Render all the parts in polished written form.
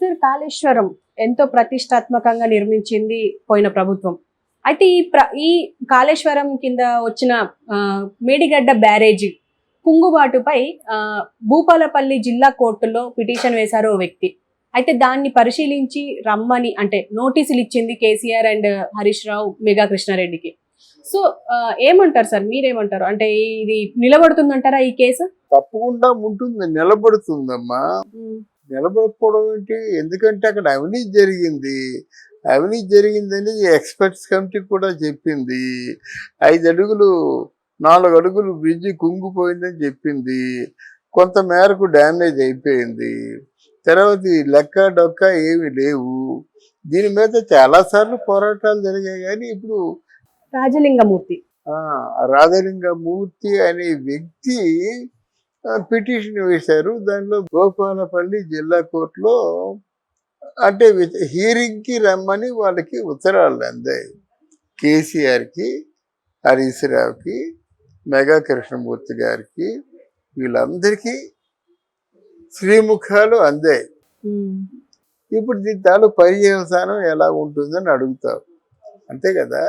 Sir Kaleshwaram ఎంతో ప్రతిష్టాత్మకంగా నిర్మించింది పోయిన ప్రభుత్వం. అయితే ఈ కాళేశ్వరం కింద వచ్చిన మేడిగడ్డ బ్యారేజీ కుంగుబాటుపై భూపాలపల్లి జిల్లా కోర్టులో పిటిషన్ వేశారు ఓ వ్యక్తి. అయితే దాన్ని పరిశీలించి రమ్మని అంటే నోటీసులు ఇచ్చింది కేసీఆర్ అండ్ హరీష్ రావు మెగా కృష్ణారెడ్డికి. సో ఏమంటారు సార్, మీరేమంటారు? అంటే ఇది నిలబడుతుందంటారా ఈ కేసు? తప్పకుండా ఉంటుంది, నిలబడుతుందమ్మా. నిలబడకపోవడం ఏంటి? ఎందుకంటే అక్కడ అవినీతి జరిగిందని ఎక్స్పర్ట్స్ కమిటీ కూడా చెప్పింది. 5 అడుగులు 4 అడుగులు బ్రిడ్జి కుంగిపోయిందని చెప్పింది. కొంత మేరకు డ్యామేజ్ అయిపోయింది. తర్వాత లెక్క డొక్క ఏమి లేవు. దీని మీద చాలాసార్లు పోరాటాలు జరిగాయి. కానీ ఇప్పుడు రాజలింగమూర్తి అనే వ్యక్తి పిటిషన్ వేశారు. దానిలో భూపాలపల్లి జిల్లా కోర్టులో అంటే హీరింగ్కి రమ్మని వాళ్ళకి ఉత్తరాలు అందాయి. కేసీఆర్కి, హరీష్ రావుకి, మెగా కృష్ణమూర్తి గారికి, వీళ్ళందరికీ శ్రీముఖాలు అందాయి. ఇప్పుడు దీని తాలూ పర్యవసానం ఎలా ఉంటుందని అడుగుతావు, అంతే కదా.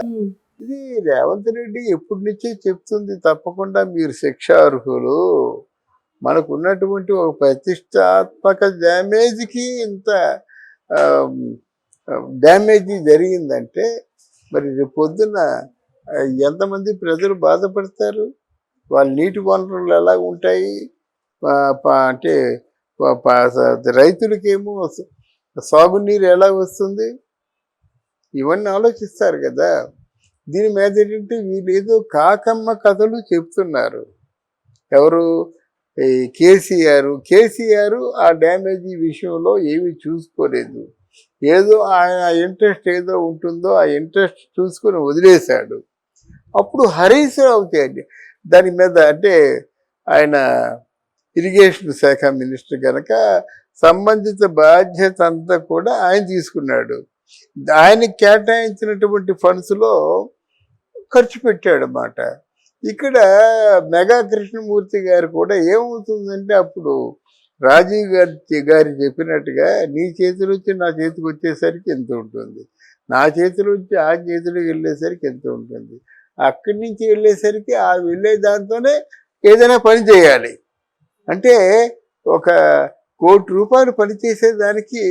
ఇది రేవంత్ రెడ్డి ఎప్పటి నుంచే చెప్తుంది, తప్పకుండా మీరు శిక్షార్హులు. మనకు ఉన్నటువంటి ఒక ప్రతిష్టాత్మక డ్యామేజ్కి ఇంత డ్యామేజ్ జరిగిందంటే మరి రేపు పొద్దున్న ఎంతమంది ప్రజలు బాధపడతారు? వాళ్ళ నీటి వనరులు ఎలా ఉంటాయి? అంటే రైతులకేమో సాగునీరు ఎలా వస్తుంది? ఇవన్నీ ఆలోచిస్తారు కదా. దీని మీద ఏంటంటే వీళ్ళు ఏదో కాకమ్మ కథలు చెప్తున్నారు. ఎవరు? కేసీఆర్ ఆ డ్యామేజీ విషయంలో ఏమీ చూసుకోలేదు. ఏదో ఆయన ఇంట్రెస్ట్ ఏదో ఉంటుందో ఆ ఇంట్రెస్ట్ చూసుకొని వదిలేశాడు. అప్పుడు హరీష్ రావు దాని మీద అంటే ఆయన ఇరిగేషన్ శాఖ మినిస్టర్ కనుక సంబంధిత బాధ్యత అంతా కూడా ఆయన తీసుకున్నాడు. ఆయనకి కేటాయించినటువంటి ఫండ్స్లో ఖర్చు పెట్టాడు అన్నమాట. ఇక్కడ మెగా కృష్ణమూర్తి గారు కూడా ఏమవుతుందంటే అప్పుడు రాజీవ్ గారు చెప్పినట్టుగా నీ చేతిలో వచ్చి నా చేతికి వచ్చేసరికి ఎంత ఉంటుంది, నా చేతిలో వచ్చి ఆ చేతిలోకి వెళ్ళేసరికి ఎంత ఉంటుంది, అక్కడి నుంచి వెళ్ళేసరికి ఆ వెళ్ళే దాంతోనే ఏదైనా పని చేయాలి. అంటే ఒక ₹1 కోటి పనిచేసేదానికి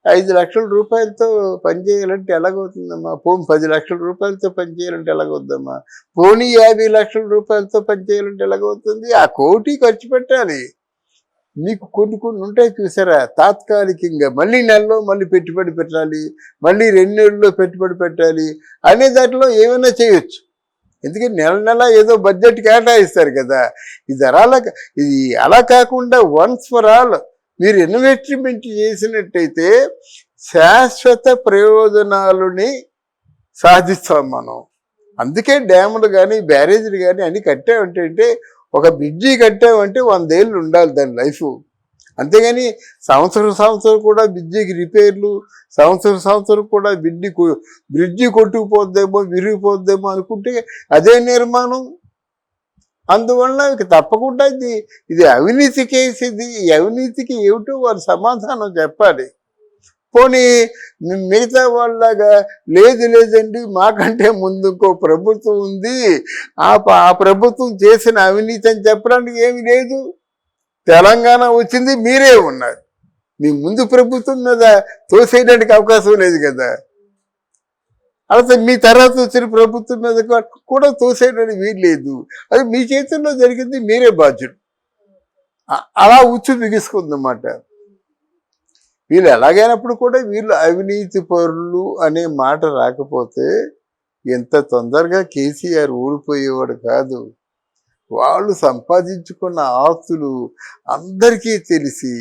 5 లక్షల రూపాయలతో పనిచేయాలంటే ఎలాగవుతుందమ్మా? పోనీ 10 లక్షల రూపాయలతో పనిచేయాలంటే ఎలాగవుద్దమ్మా? పోనీ 50 లక్షల రూపాయలతో పనిచేయాలంటే ఎలాగవుతుంది? ఆ కోటి ఖర్చు పెట్టాలి. మీకు కొన్ని ఉంటాయి చూసారా, తాత్కాలికంగా మళ్ళీ నెలలో మళ్ళీ పెట్టుబడి పెట్టాలి, మళ్ళీ 2 నెలల్లో పెట్టుబడి పెట్టాలి అనే దాంట్లో ఏమైనా చేయొచ్చు. ఎందుకంటే నెల ఏదో బడ్జెట్ కేటాయిస్తారు కదా. ఇది అలా కాకుండా వన్స్ ఫర్ ఆల్ మీరు ఇన్వెస్ట్మెంట్ చేసినట్టయితే శాశ్వత ప్రయోజనాలని సాధిస్తాం మనం. అందుకే డ్యాములు కానీ బ్యారేజీలు కానీ అన్ని కట్టామంటే ఒక బ్రిడ్జి కట్టామంటే 100 ఏళ్ళు ఉండాలి దాని లైఫ్. అంతేగాని సంవత్సరం కూడా బ్రిడ్జికి రిపేర్లు, సంవత్సరం కూడా బ్రిడ్జి కొట్టుకుపోద్దేమో విరిగిపోద్దేమో అనుకుంటే అదే నిర్మాణం. అందువల్ల తప్పకుండా ఇది అవినీతి కేసు. ఇది ఈ అవినీతికి ఏమిటో వారు సమాధానం చెప్పాలి. పోనీ మిగతా వాళ్ళలాగా లేదండి మాకంటే ముందు ఇంకో ప్రభుత్వం ఉంది, ఆ ప్రభుత్వం చేసిన అవినీతి అని చెప్పడానికి ఏమి లేదు. తెలంగాణ వచ్చింది మీరే ఉన్నారు, మీ ముందు ప్రభుత్వం మీద తోసేయడానికి అవకాశం లేదు కదా. అలాగే మీ తర్వాత వచ్చిన ప్రభుత్వం మీద కూడా తోసేయడానికి వీలు లేదు. అది మీ చేతుల్లో జరిగింది, మీరే బాధ్యుడు. అలా ఉచ్చు బిగుసుకుందన్నమాట. వీళ్ళు ఎలాగైనప్పుడు కూడా వీళ్ళు అవినీతి పరులు అనే మాట రాకపోతే ఎంత తొందరగా కేసీఆర్ ఓడిపోయేవాడు కాదు. వాళ్ళు సంపాదించుకున్న ఆస్తులు అందరికీ తెలిసి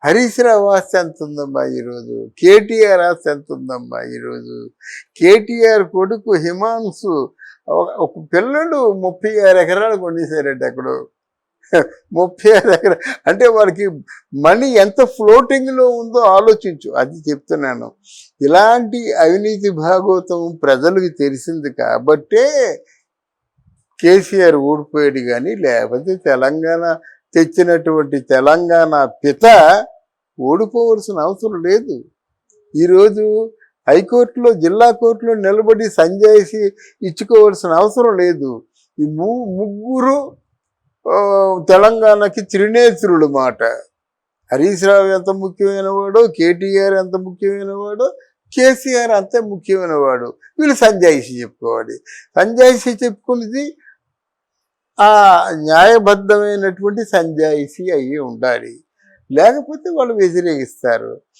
హరీష్ రావు ఆస్తి ఎంత ఉందమ్మా ఈరోజు, కేటీఆర్ ఆస్తి ఎంత ఉందమ్మా ఈరోజు. కేటీఆర్ కొడుకు హిమాంశు ఒక పిల్లడు 36 ఎకరాలు కొనేసారంటే అక్కడ 36 ఎకరాలు అంటే వాడికి మనీ ఎంత ఫ్లోటింగ్లో ఉందో ఆలోచించు. అది చెప్తున్నాను. ఇలాంటి అవినీతి భాగవతం ప్రజలకు తెలిసింది కాబట్టే కేసీఆర్ ఓడిపోయాడు. కానీ లేకపోతే తెలంగాణ తెచ్చినటువంటి తెలంగాణ పిత ఓడిపోవలసిన అవసరం లేదు. ఈరోజు హైకోర్టులో జిల్లా కోర్టులో నిలబడి సంజాయిషి ఇచ్చుకోవాల్సిన అవసరం లేదు. ఈ ముగ్గురు తెలంగాణకి త్రినేత్రులు మాట. హరీష్ రావు ఎంత ముఖ్యమైన వాడో, కేటీఆర్ ఎంత ముఖ్యమైన వాడో, కేసీఆర్ అంతే ముఖ్యమైన వాడు. వీళ్ళు సంజాయిషి చెప్పుకోవాలి. సంజాయిషి చెప్పుకునేది ఆ న్యాయబద్ధమైనటువంటి సంజాయిషి అయ్యి ఉండాలి. లేకపోతే వాళ్ళు వ్యతిరేకిస్తారు.